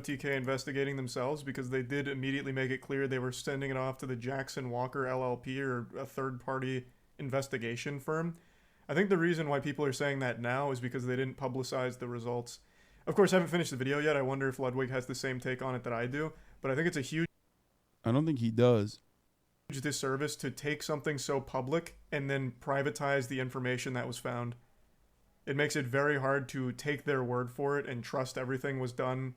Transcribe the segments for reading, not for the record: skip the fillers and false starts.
OTK investigating themselves because they did immediately make it clear they were sending it off to the Jackson Walker LLP, or a third-party investigation firm. I think the reason why people are saying that now is because they didn't publicize the results. Of course, I haven't finished the video yet. I wonder if Ludwig has the same take on it that I do, but I think it's a huge I don't think he does. disservice to take something so public and then privatize the information that was found. It makes it very hard to take their word for it and trust everything was done.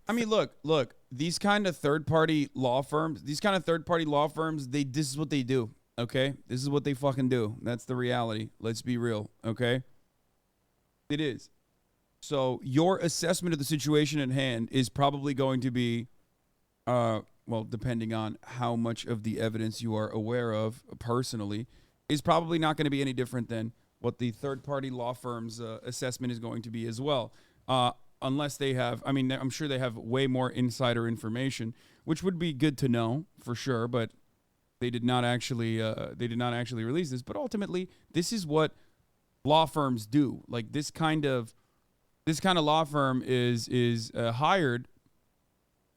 I mean, look, these kind of third-party law firms, this is what they do, okay? This is what they fucking do. That's the reality. Let's be real, okay? It is. So your assessment of the situation at hand is probably going to be, well, depending on how much of the evidence you are aware of personally, is probably not going to be any different than what the third-party law firm's assessment is going to be as well. Unless they have, I mean, I'm sure they have way more insider information, which would be good to know for sure, but they did not actually release this. But ultimately, this is what law firms do. Like this kind of law firm is hired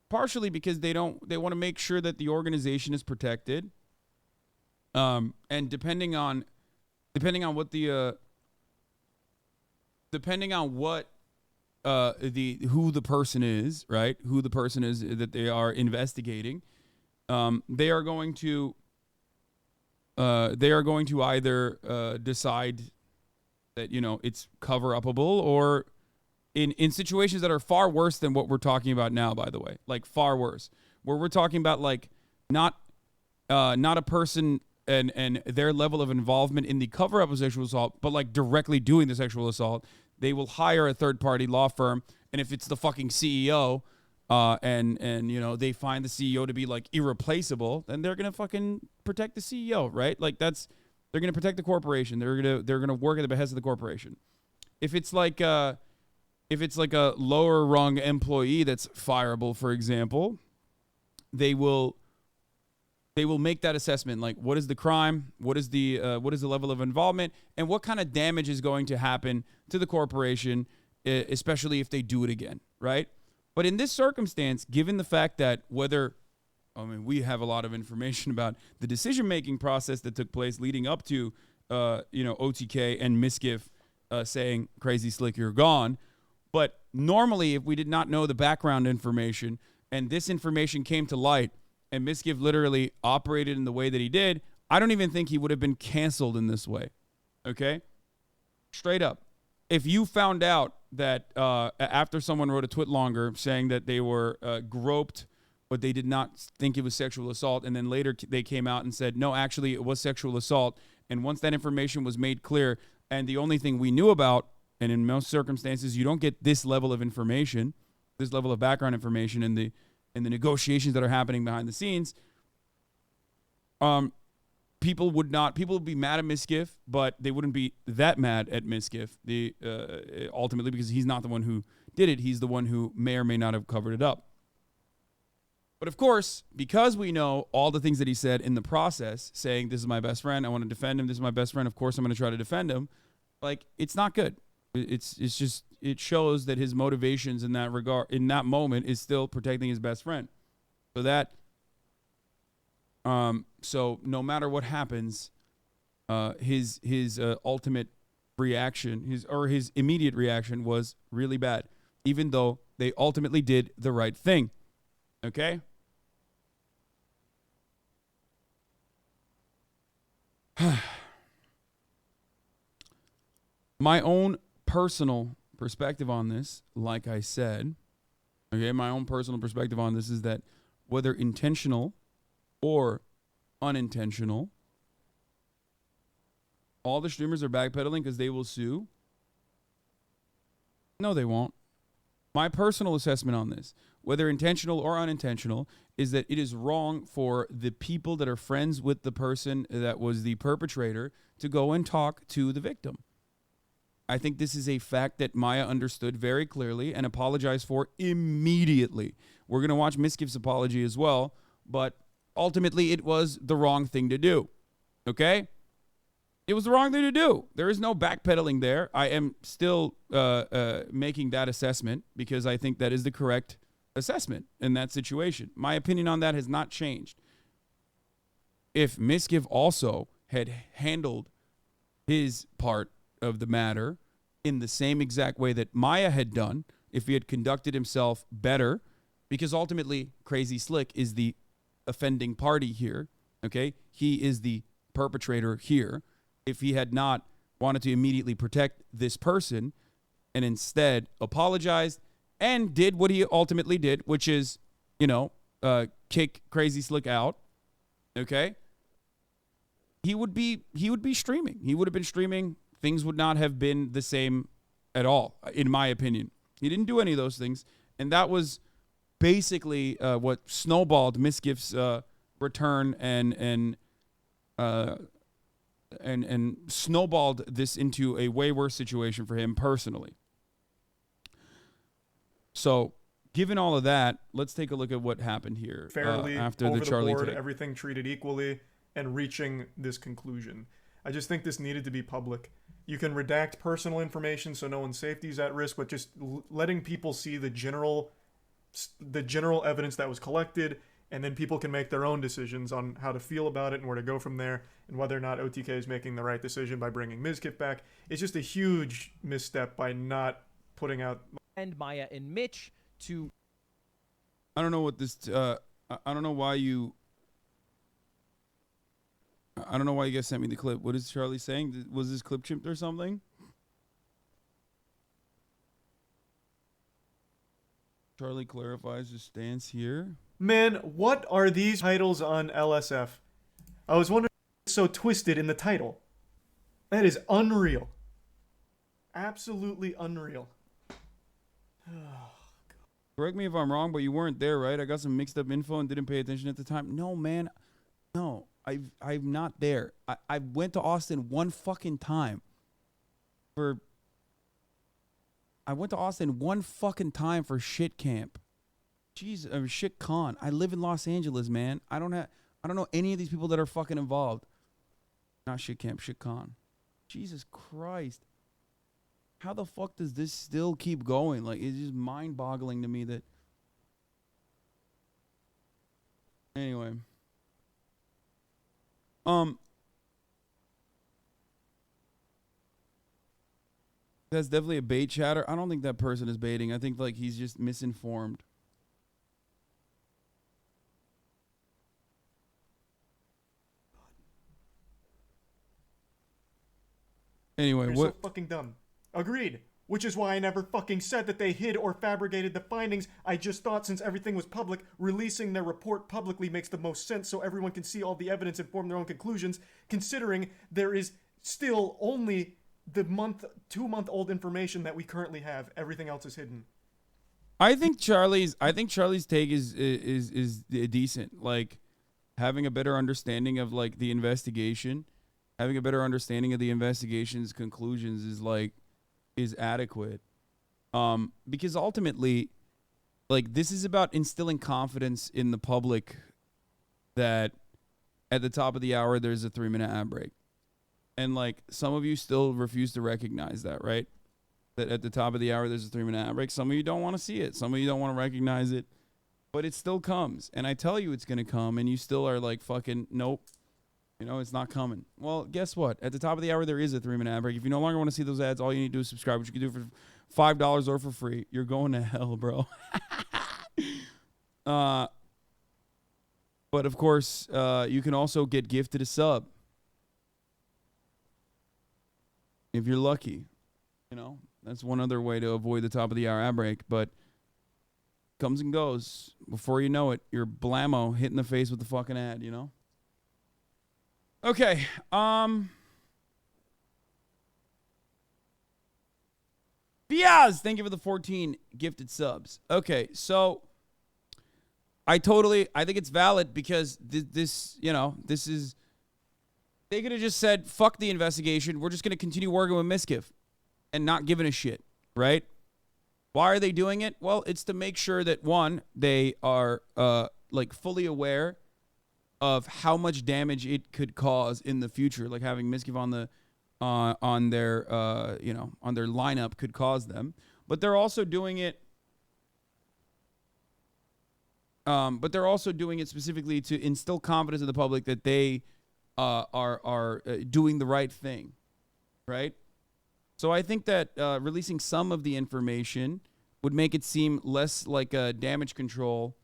partially because they want to make sure that the organization is protected. And depending on what who the person is, right? Who the person is that they are investigating, they are going to either decide that, you know, it's cover-upable, or in situations that are far worse than what we're talking about now, by the way, like far worse, where we're talking about like not a person and their level of involvement in the cover-up of sexual assault, but like directly doing the sexual assault. They will hire a third-party law firm, and if it's the fucking CEO, and you know, they find the CEO to be like irreplaceable, then they're gonna fucking protect the CEO, right? Like they're gonna protect the corporation. They're gonna work at the behest of the corporation. If it's like a lower rung employee that's fireable, for example, they will make that assessment. Like, what is the crime? What is the level of involvement? And what kind of damage is going to happen to the corporation, especially if they do it again, right? But in this circumstance, given the fact that we have a lot of information about the decision-making process that took place leading up to, OTK and Mizkif saying, "Crazy Slick, you're gone." But normally, if we did not know the background information and this information came to light, and Mizkif literally operated in the way that he did, I don't even think he would have been canceled in this way. Okay? Straight up. If you found out that after someone wrote a tweet longer saying that they were groped, but they did not think it was sexual assault, and then later they came out and said, no, actually it was sexual assault, and once that information was made clear, and the only thing we knew about, and in most circumstances you don't get this level of information, this level of background information in the negotiations that are happening behind the scenes, people would be mad at Mizkif, but they wouldn't be that mad at Mizkif, ultimately, because he's not the one who did it. He's the one who may or may not have covered it up. But of course, because we know all the things that he said in the process, saying, this is my best friend, I want to defend him, this is my best friend, of course I'm going to try to defend him, like, it's not good. It shows that his motivations in that regard, in that moment, is still protecting his best friend. So no matter what happens, his ultimate reaction, his immediate reaction was really bad, even though they ultimately did the right thing. Okay? My own personal perspective on this, like I said, okay, my own personal perspective on this is that whether intentional or unintentional, all the streamers are backpedaling because they will sue. No, they won't. My personal assessment on this, whether intentional or unintentional, is that it is wrong for the people that are friends with the person that was the perpetrator to go and talk to the victim. I think this is a fact that Maya understood very clearly and apologized for immediately. We're going to watch Mizkif's apology as well, but ultimately it was the wrong thing to do. Okay? It was the wrong thing to do. There is no backpedaling there. I am still making that assessment because I think that is the correct assessment in that situation. My opinion on that has not changed. If Mizkif also had handled his part of the matter in the same exact way that Maya had done, if he had conducted himself better, because ultimately Crazy Slick is the offending party here, okay? He is the perpetrator here. If he had not wanted to immediately protect this person and instead apologized and did what he ultimately did, which is, kick Crazy Slick out, okay? He would be streaming. He would have been streaming. Things would not have been the same at all, in my opinion. He didn't do any of those things, and that was basically what snowballed Mizkif's return and snowballed this into a way worse situation for him personally. So, given all of that, let's take a look at what happened here Fairly, after over the Charlie board, take. everything treated equally, and reaching this conclusion. I just think this needed to be public. You can redact personal information so no one's safety is at risk, but just letting people see the general evidence that was collected, and then people can make their own decisions on how to feel about it and where to go from there, and whether or not OTK is making the right decision by bringing Mizkif back. It's just a huge misstep by not putting out... And Maya and Mitch to... I don't know what this... I don't know why you guys sent me the clip. What is Charlie saying? Was this clip chimped or something? Charlie clarifies his stance here. Man, what are these titles on LSF? I was wondering why it's so twisted in the title. That is unreal. Absolutely unreal. Correct me if I'm wrong, but you weren't there, right? I got some mixed up info and didn't pay attention at the time. No, man. No, I'm not there. I went to Austin one fucking time for shit camp. Jeez, shit con. I live in Los Angeles, man. I don't know any of these people that are fucking involved. Not shit camp, shit con. Jesus Christ. How the fuck does this still keep going? Like, it's just mind-boggling to me that... Anyway. That's definitely a bait chatter. I don't think that person is baiting. I think, like, he's just misinformed. Anyway, You're what... so fucking dumb. Agreed. Which is why I never fucking said that they hid or fabricated the findings. I just thought since everything was public, releasing their report publicly makes the most sense so everyone can see all the evidence and form their own conclusions, considering there is still only the 2-month-old information that we currently have. Everything else is hidden. I think Charlie's take is decent. Like, having a better understanding of, like, the investigation, having a better understanding of the investigation's conclusions is adequate. Because ultimately, like, this is about instilling confidence in the public that at the top of the hour there's a 3-minute ad break. And, like, some of you still refuse to recognize that, right? That at the top of the hour there's a 3-minute ad break. Some of you don't want to see it. Some of you don't want to recognize it. But it still comes. And I tell you it's going to come, and you still are like, fucking, nope. It's not coming. Well, guess what? At the top of the hour, there is a 3-minute ad break. If you no longer want to see those ads, all you need to do is subscribe, which you can do for $5 or for free. You're going to hell, bro. But, of course, you can also get gifted a sub. If you're lucky. That's one other way to avoid the top of the hour ad break. But comes and goes. Before you know it, you're blammo hit in the face with the fucking ad, Okay, Biaz, thank you for the 14 gifted subs. Okay, so I think it's valid because this is, they could have just said, fuck the investigation. We're just going to continue working with Mizkif and not giving a shit, right? Why are they doing it? Well, it's to make sure that, one, they are, fully aware of how much damage it could cause in the future, like having Mizkif on their lineup could cause them. But they're also doing it but they're also doing it specifically to instill confidence in the public that they are doing the right thing, right? So I think that releasing some of the information would make it seem less like a damage control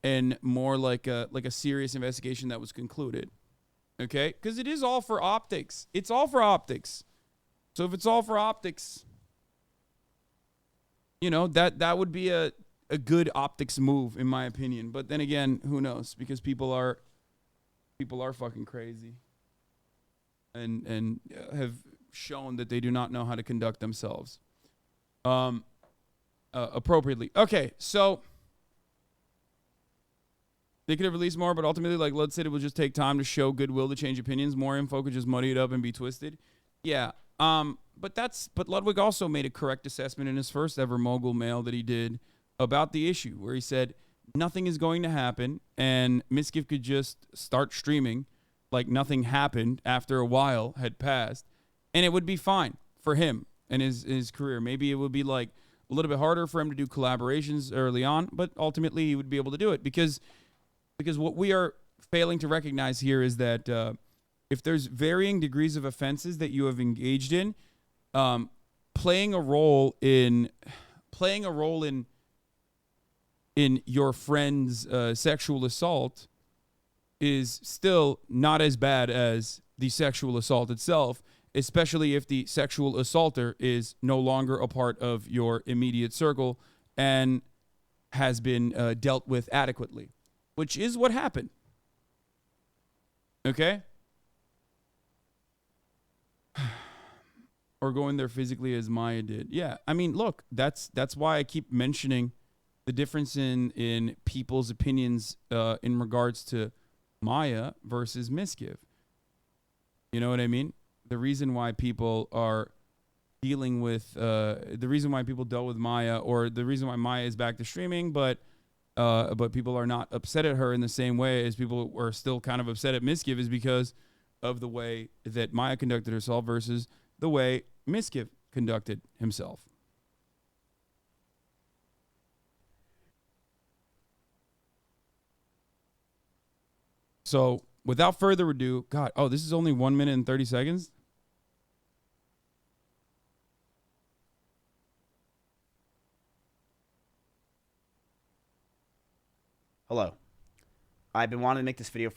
and more like a serious investigation that was concluded. Okay? Because it is all for optics. It's all for optics. So if it's all for optics, you know, that would be a good optics move, in my opinion. But then again, who knows? Because people are fucking crazy. And have shown that they do not know how to conduct themselves appropriately. Okay, so they could have released more, but ultimately, like Lud said, it will just take time to show goodwill to change opinions. More info could just muddy it up and be twisted. Yeah, but Ludwig also made a correct assessment in his first ever mogul mail that he did about the issue, where he said nothing is going to happen, and Mizkif could just start streaming like nothing happened after a while had passed, and it would be fine for him and his career. Maybe it would be like a little bit harder for him to do collaborations early on, but ultimately he would be able to do it because what we are failing to recognize here is that if there's varying degrees of offenses that you have engaged in, playing a role in your friend's sexual assault is still not as bad as the sexual assault itself, especially if the sexual assaulter is no longer a part of your immediate circle and has been dealt with adequately, which is what happened. Okay? Or going there physically as Maya did. Yeah, I mean, look, that's why I keep mentioning the difference in people's opinions in regards to Maya versus Mizkif. You know what I mean? The reason why people are dealing with, the reason why people dealt with Maya, or the reason why Maya is back to streaming, but people are not upset at her in the same way as people are still kind of upset at Mizkif, is because of the way that Maya conducted herself versus the way Mizkif conducted himself. So, without further ado, God, oh, this is only 1 minute and 30 seconds? Hello. I've been wanting to make this video for